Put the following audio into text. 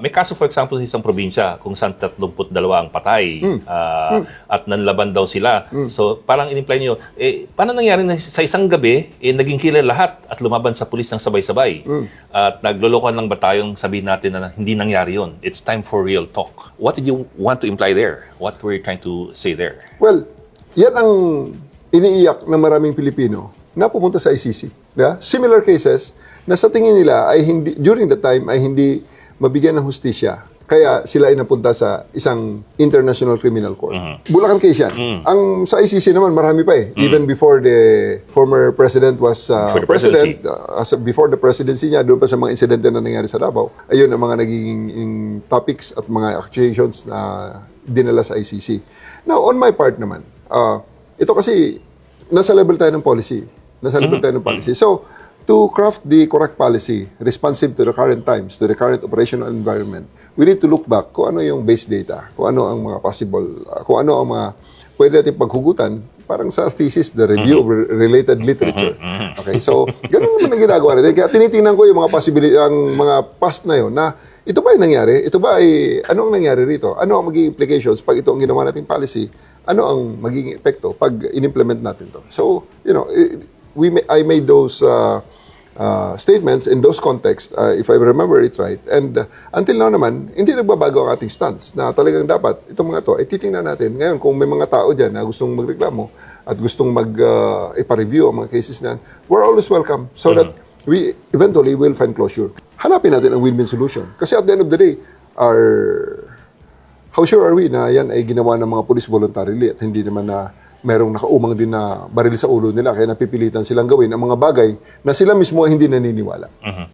May kaso for example sa isang probinsya kung saan 32 ang patay at nanlaban daw sila. So parang in-imply nyo, paano nangyari na sa isang gabi, naging kilala lahat at lumaban sa pulis ng sabay-sabay? At naglolokohan lang ba tayong sabihin natin na hindi nangyari yon? It's time for real talk. What did you want to imply there? What were you trying to say there? Well, yan ang iniiyak ng maraming Pilipino na pumunta sa ICC. Yeah? Similar cases na sa tingin nila ay hindi, during the time ay hindi mabigyan ng hustisya. Kaya sila ay napunta sa isang International Criminal Court. Bulacan case yan. Ang sa ICC naman, marami pa eh. Even before the former president was president, before the presidency niya, doon pa sa mga insidente na nangyari sa Davao, ayun ang mga naging topics at mga accusations na dinala sa ICC. Now, on my part naman, ito kasi, nasa level tayo ng policy. Nasa level tayo ng policy. So, to craft the correct policy, responsive to the current times, to the current operational environment, we need to look back kung ano yung base data, kung ano ang mga possible, kung ano ang mga pwede natin paghugutan, parang sa thesis, the review of related literature. Okay, so, ganun naman ang ginagawa natin. Kaya tinitingnan ko yung mga possibility, ang mga past na yun, na ito ba ay nangyari? Ito ba ay, ano ang nangyari rito? Ano ang magiging implications pag ito ang ginawa nating policy? Ano ang magiging epekto pag in-implement natin to? So, you know, I made those statements in those contexts, if I remember it right. And until now naman, hindi nagbabago ang ating stance na talagang dapat itong mga to, ay titingnan natin. Ngayon, kung may mga tao dyan na gustong magreklamo at gustong ipa-review ang mga cases na, we're always welcome so that we eventually will find closure. Hanapin natin ang win-win solution. Kasi at the end of the day, how sure are we na yan ay ginawa ng mga police voluntarily at hindi naman na merong nakaumang din na baril sa ulo nila kaya napipilitan silang gawin ang mga bagay na sila mismo ay hindi naniniwala.